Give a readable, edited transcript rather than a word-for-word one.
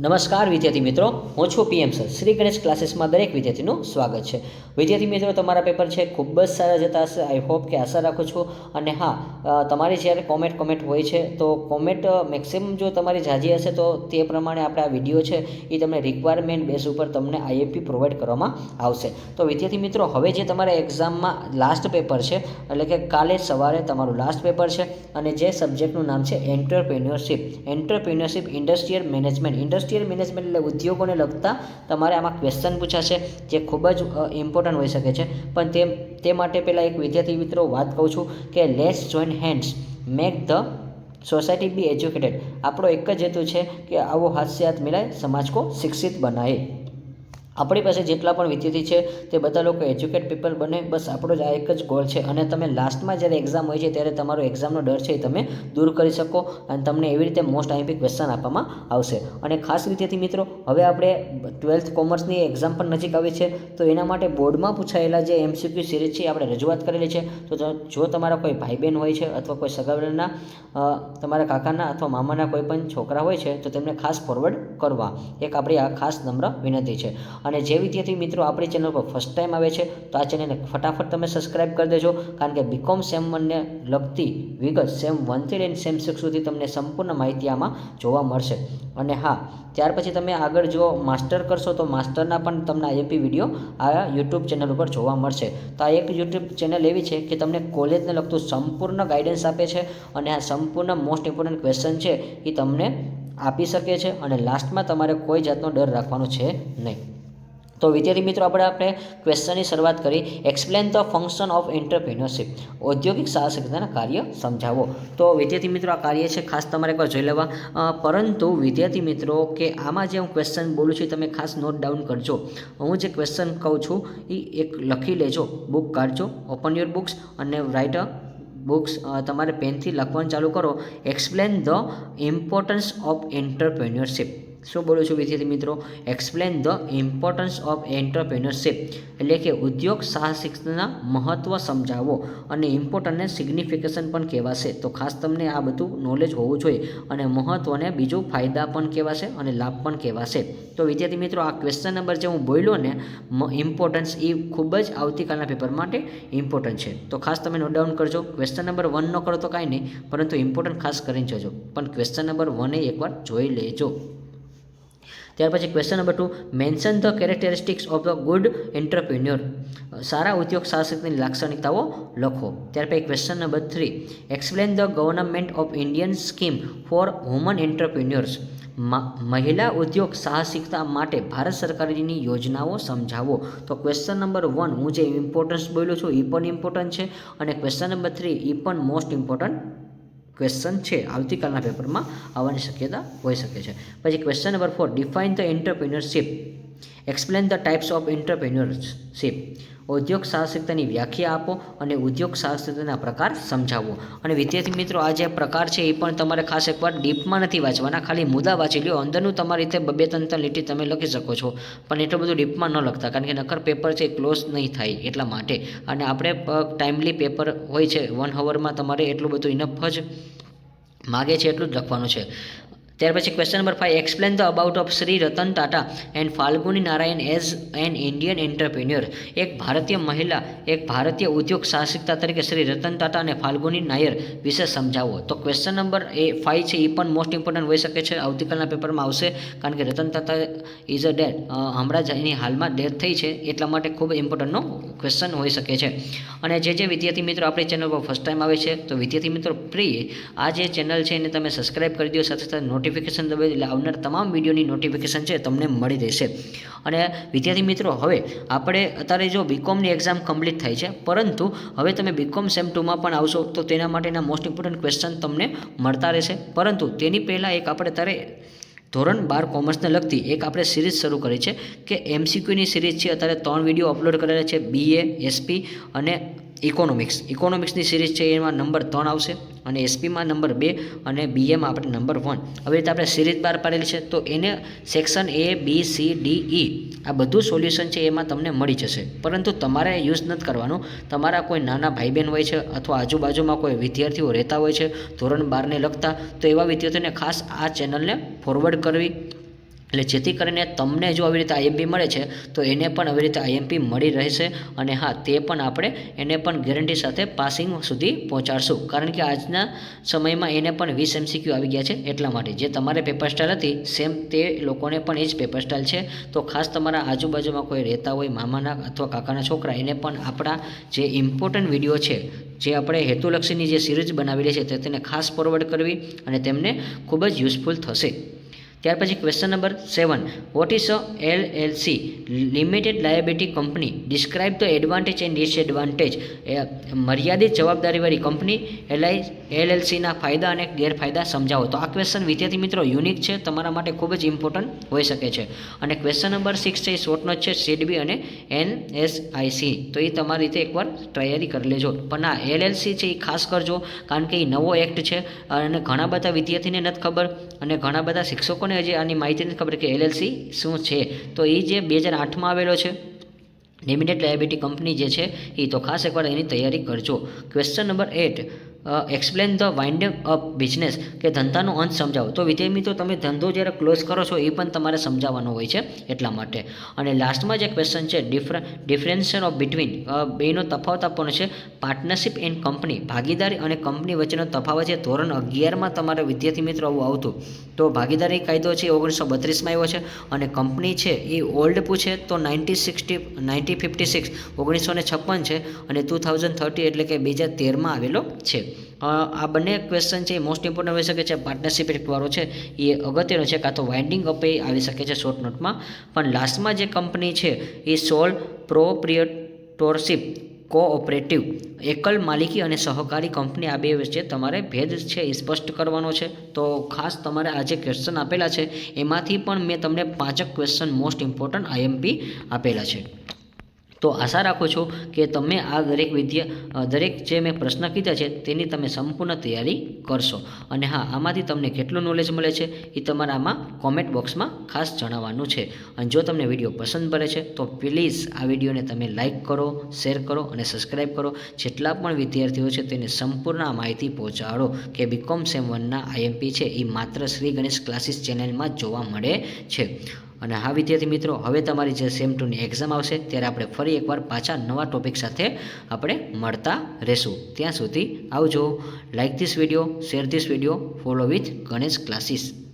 નમસ્કાર વિદ્યાર્થી મિત્રો, હું છું પીએમ સર. શ્રી ગણેશ ક્લાસીસમાં દરેક વિદ્યાર્થીનું સ્વાગત છે. વિદ્યાર્થી મિત્રો, તમારા પેપર છે ખૂબ જ સારા જતા હશે. આઈ હોપ કે આશા રાખું છું. અને હા, તમારી જ્યારે કોમેન્ટ હોય છે તો કોમેન્ટ મેક્સિમમ જો તમારી ઝાઝી હશે તો તે પ્રમાણે આપણે આ વિડીયો છે એ તમને રિક્વાયરમેન્ટ બેઝ ઉપર તમને આઈએમપી પ્રોવાઈડ કરવામાં આવશે. તો વિદ્યાર્થી મિત્રો, હવે જે તમારા એક્ઝામમાં લાસ્ટ પેપર છે, એટલે કે કાલે સવારે તમારું લાસ્ટ પેપર છે અને જે સબ્જેક્ટનું નામ છે એન્ટરપ્રિન્યોરશિપ ઇન્ડસ્ટ્રીયલ મેનેજમેન્ટ એટલે ઉદ્યોગોને લગતા તમારે આમાં ક્વેશ્ચન પૂછાશે, જે ખૂબ જ ઇમ્પોર્ટન્ટ હોઈ શકે છે. પણ તે માટે પહેલાં એક વિદ્યાર્થી મિત્રો વાત કહું છું કે let's join hands make the society be educated. આપણો એક જ હેતુ છે કે આવો હાથ સે હાથ મિલાય સમાજ કો શિક્ષિત બનાએ. આપણી પાસે જેટલા પણ વિદ્યાર્થી છે તે બધા લોકો એજ્યુકેટ પીપલ બને, બસ આપણો જ આ એક જ ગોલ છે. અને તમે લાસ્ટમાં જ્યારે એક્ઝામ હોય છે ત્યારે તમારો એક્ઝામનો ડર છે એ તમે દૂર કરી શકો અને તમને એવી રીતે મોસ્ટ આઈએમપી ક્વેશ્ચન આપવામાં આવશે. અને ખાસ વિદ્યાર્થી મિત્રો, હવે આપણે 12th કોમર્સની એક્ઝામ પણ નજીક આવી છે, તો એના માટે બોર્ડમાં પૂછાયેલા જે એમસીક્યુ સિરીઝ છે આપણે રજૂઆત કરેલી છે. તો જો તમારા કોઈ ભાઈ બહેન હોય છે અથવા કોઈ સગાવાલાના તમારા કાકાના અથવા મામાના કોઈ પણ છોકરા હોય છે તો તેમને ખાસ ફોરવર્ડ કરવા એક આપણી આ ખાસ નમ્ર વિનંતી છે. અને જે વિદ્યાર્થી મિત્રો આપણી ચેનલ પર ફર્સ્ટ ટાઈમ આવે છે તો આ ચેનલને ફટાફટ તમે સબસ્ક્રાઇબ કરી દેજો, કારણ કે બીકોમ સેમ 1ને લગતી વિગત સેમ 1થી લઈને સેમ 6 સુધી તમને સંપૂર્ણ માહિતી આમાં જોવા મળશે. અને હા, ત્યાર પછી તમે આગળ જો માસ્ટર કરશો તો માસ્ટરના પણ તમને આઈએમપી વિડીયો આ યુટ્યુબ ચેનલ ઉપર જોવા મળશે. તો આ એક યુટ્યુબ ચેનલ એવી છે કે તમને કોલેજને લગતું સંપૂર્ણ ગાઈડન્સ આપે છે અને આ સંપૂર્ણ મોસ્ટ ઇમ્પોર્ટન્ટ ક્વેશ્ચન છે એ તમને આપી શકે છે અને લાસ્ટમાં તમારે કોઈ જાતનો ડર રાખવાનો છે નહીં. તો વિદ્યાર્થી મિત્રો, આપણે ક્વેશ્ચનની શરૂઆત કરી. Explain the function of entrepreneurship. ઔદ્યોગિક સાહસિકતાના કાર્ય સમજાવો. તો વિદ્યાર્થી મિત્રો, આ કાર્ય છે ખાસ તમારે એકવાર જોઈ લેવા. પરંતુ વિદ્યાર્થી મિત્રો, કે આમાં જે હું ક્વેશ્ચન બોલું છું તમે ખાસ નોટ ડાઉન કરજો. હું જે ક્વેશ્ચન કહું છું એ એક લખી લેજો, બુક કાઢજો, ઓપન યોર બુક્સ અને રાઇટ બુક્સ. તમારે પેનથી લખવાનું ચાલુ કરો. Explain the importance of entrepreneurship. શું બોલું છું વિદ્યાર્થી મિત્રો? Explain the importance of entrepreneurship એટલે કે ઉદ્યોગ સાહસિકતાના મહત્ત્વ સમજાવો. અને ઇમ્પોર્ટન્ટને સિગ્નિફિકેશન પણ કહેવાશે. તો ખાસ તમને આ બધું નોલેજ હોવું જોઈએ. અને મહત્ત્વને બીજું ફાયદા પણ કહેવાશે અને લાભ પણ કહેવાશે. તો વિદ્યાર્થી મિત્રો, આ ક્વેશ્ચન નંબર જે હું બોલ્યો ને ઇમ્પોર્ટન્સ, એ ખૂબ જ આવતીકાલના પેપર માટે ઇમ્પોર્ટન્ટ છે. તો ખાસ તમે નોટ ડાઉન કરજો. ક્વેશ્ચન નંબર 1 ન કરો તો કાંઈ નહીં, પરંતુ ઇમ્પોર્ટન્ટ ખાસ કરીને જજો. પણ ક્વેશ્ચન નંબર 1 એકવાર જોઈ લેજો. ત્યાર પછી question number 2, mention the characteristics of the good entrepreneur. સારા ઉદ્યોગ સાહસિકની લાક્ષણિકતાઓ લખો. ત્યાર પછી question number 3, explain the government of Indian scheme for woman entrepreneurs. મહિલા ઉદ્યોગ સાહસિકતા માટે ભારત સરકારની યોજનાઓ સમજાવો. તો ક્વેશ્ચન નંબર 1 હું જે ઇમ્પોર્ટન્સ બોલ્યો છું એ પણ ઇમ્પોર્ટન્ટ છે અને ક્વેશ્ચન નંબર 3 એ પણ મોસ્ટ ઇમ્પોર્ટન્ટ ક્વેશ્ચન છે, આવતીકાલના પેપરમાં આવવાની શક્યતા હોઈ શકે છે. પછી question number 4, define the entrepreneurship. Explain the types of entrepreneurship. ઉદ્યોગ સાહસિકતાની વ્યાખ્યા આપો અને ઉદ્યોગ સાહસિકતાના પ્રકાર સમજાવો. અને વિદ્યાર્થી મિત્રો, આ જે પ્રકાર છે એ પણ તમારે ખાસ એકવાર ડીપમાં નથી વાંચવાના, ખાલી મુદ્દા વાંચી લો. અંદરનું તમારી રીતે 2-3 લીટી તમે લખી શકો છો, પણ એટલું બધું ડીપમાં ન લખતા, કારણ કે નકર પેપર છે ક્લોઝ નહીં થાય એટલા માટે. અને આપણે ટાઈમલી પેપર હોય છે, 1 અવરમાં તમારે એટલું બધું ઇનફ જ માગે છે એટલું જ લખવાનું છે. ત્યાર પછી question number 5, explain the about of Shri Ratan Tata and Falguni Narayan as an Indian entrepreneur. એક ભારતીય મહિલા, એક ભારતીય ઉદ્યોગ સાહસિકતા તરીકે શ્રી રતન ટાટા અને ફાલ્ગુની નાયર વિશે સમજાવો. તો ક્વેશ્ચન નંબર 5 છે એ પણ મોસ્ટ ઇમ્પોર્ટન્ટ હોઈ શકે છે, આવતીકાલના પેપરમાં આવશે, કારણ કે Ratan Tata is a dead, હમણાં જ એની હાલમાં ડેથ થઈ છે, એટલા માટે ખૂબ ઇમ્પોર્ટન્ટનો ક્વેશ્ચન હોઈ શકે છે. અને જે વિદ્યાર્થી મિત્રો આપણી ચેનલ પર ફર્સ્ટ ટાઈમ આવે છે તો વિદ્યાર્થી મિત્રો આ જે ચેનલ છે એને તમે સબસ્ક્રાઇબ કરી દો, સાથે સાથે નોટિફિકેશન દબાવી, એટલે આવનાર તમામ વિડીયોની નોટિફિકેશન છે તમને મળી રહેશે. અને વિદ્યાર્થી મિત્રો, હવે આપણે અત્યારે જો બીકોમની એક્ઝામ કમ્પ્લીટ થાય છે, પરંતુ હવે તમે બીકોમ સેમ 2માં પણ આવશો તો તેના માટેના મોસ્ટ ઇમ્પોર્ટન્ટ ક્વેશ્ચન તમને મળતા રહેશે. પરંતુ તેની પહેલાં એક આપણે અત્યારે ધોરણ 12 કોમર્સને લગતી એક આપણે સિરીઝ શરૂ કરી છે કે એમસીક્યુની સિરીઝ છે. અત્યારે 3 વિડીયો અપલોડ કરેલા છે, બીએ, એસપી અને ઇકોનોમિક્સની સિરીઝ છે, એમાં નંબર 3 આવશે અને એસપીમાં નંબર 2 અને બીએમાં આપણે નંબર 1. આવી રીતે આપણે સિરીઝ બહાર પાડેલી છે, તો એને section A, B, C, D, E આ બધું સોલ્યુશન છે એમાં તમને મળી જશે. પરંતુ તમારે યુઝ નથી કરવાનું. તમારા કોઈ નાના ભાઈ બહેન હોય છે અથવા આજુબાજુમાં કોઈ વિદ્યાર્થીઓ રહેતા હોય છે ધોરણ 12ને લગતા, તો એવા વિદ્યાર્થીઓને ખાસ આ ચેનલને ફોરવર્ડ કરવી એટલે જેથી કરીને તમને જો આવી રીતે આઈએમપી મળે છે તો એને પણ આવી રીતે આઈએમપી મળી રહેશે અને હા તે પણ આપણે એને પણ ગેરંટી સાથે પાસિંગ સુધી પહોંચાડશું કારણ કે આજના સમયમાં એને પણ 20 MCQ આવી ગયા છે એટલા માટે જે તમારે પેપર સ્ટાઇલ હતી સેમ તે લોકોને પણ એ જ પેપર સ્ટાઇલ છે તો ખાસ તમારા આજુબાજુમાં કોઈ રહેતા હોય મામાના અથવા કાકાના છોકરા એને પણ આપણા જે ઇમ્પોર્ટન્ટ વિડીયો છે જે આપણે હેતુલક્ષીની જે સિરીઝ બનાવેલી છે તેને ખાસ ફોરવર્ડ કરવી અને તેમને ખૂબ જ યુઝફુલ થશે ત્યાર પછી question number 7 what is a LLC limited liability company describe the advantage and disadvantage મર્યાદિત જવાબદારીવાળી કંપની LLCના ફાયદા અને ગેરફાયદા સમજાવો તો આ ક્વેશ્ચન વિદ્યાર્થી મિત્રો યુનિક છે તમારા માટે ખૂબ જ ઇમ્પોર્ટન્ટ હોઈ શકે છે અને ક્વેશ્ચન નંબર 6 છે એ શોર્ટનો છે SEDBI અને NSIC તો એ તમારી રીતે એકવાર તૈયારી કરી લેજો પણ આ LLC છે એ ખાસ કરજો કારણ કે એ નવો એક્ટ છે અને ઘણા બધા વિદ્યાર્થીને નથી ખબર અને ઘણા બધા શિક્ષકોને હજી આની માહિતી નથી ખબર કે LLC શું છે તો એ જે 2008માં આવેલો છે લિમિટેડ લાયબિલિટી કંપની જે છે એ તો ખાસ એકવાર એની તૈયારી કરજો question number 8 explain the winding up business કે ધંધાનો અંત સમજાવો તો વિદ્યાર્થી મિત્રો તમે ધંધો જ્યારે ક્લોઝ કરો છો એ પણ તમારે સમજાવવાનો હોય છે એટલા માટે અને લાસ્ટમાં જે ક્વેશ્ચન છે ડિફરન્શિએશન ઓફ બિટવીન બેનો તફાવત આપવાનો છે પાર્ટનરશિપ એન્ડ કંપની ભાગીદારી અને કંપની વચ્ચેનો તફાવત છે ધોરણ 11માં તમારે વિદ્યાર્થી મિત્રો આવું આવતું તો ભાગીદારી કાયદો છે 1932માં આવ્યો છે અને કંપની છે એ ઓલ્ડ પૂછે તો 1956 1956 છે અને 2030 એટલે કે 2013માં આવેલો છે આ બંને ક્વેશ્ચન છે એ મોસ્ટ ઇમ્પોર્ટન્ટ હોઈ શકે છે પાર્ટનરશિપ વાળો છે એ અગત્યનો છે કાં તો વાઇન્ડિંગ અપ એ આવી શકે છે શોર્ટ નોટમાં પણ લાસ્ટમાં જે કંપની છે એ સોલ પ્રોપ્રિએટરશિપ કોઓપરેટિવ એકલ માલિકી અને સહકારી કંપની આ બે વચ્ચે તમારે ભેદ છે એ સ્પષ્ટ કરવાનો છે તો ખાસ તમારે આ જે ક્વેશ્ચન આપેલા છે એમાંથી પણ મેં તમને 5 ક્વેશ્ચન મોસ્ટ ઇમ્પોર્ટન્ટ આઈએમપી આપેલા છે તો આશા રાખું છું કે તમે આ દરેક જે મેં પ્રશ્ન કીધા છે તેની તમે સંપૂર્ણ તૈયારી કરશો અને હા આમાંથી તમને કેટલું નોલેજ મળે છે એ તમારે આમાં કોમેન્ટ બોક્સમાં ખાસ જણાવવાનું છે અને જો તમને વિડીયો પસંદ પડે છે તો પ્લીઝ આ વિડીયોને તમે લાઇક કરો શેર કરો અને સબસ્ક્રાઈબ કરો જેટલા પણ વિદ્યાર્થીઓ છે તેને સંપૂર્ણ માહિતી પહોંચાડો કે BCom સેમ 1ના આઈએમપી છે એ માત્ર શ્રી ગણેશ ક્લાસીસ ચેનલમાં જ જોવા મળે છે અને હા વિદ્યાર્થી મિત્રો હવે તમારી જે સેમ 2ની એક્ઝામ આવશે ત્યારે આપણે ફરી એકવાર પાછા નવા ટોપિક સાથે આપણે મળતા રહેશું ત્યાં સુધી આવજો like this video share this video follow with Ganesh classes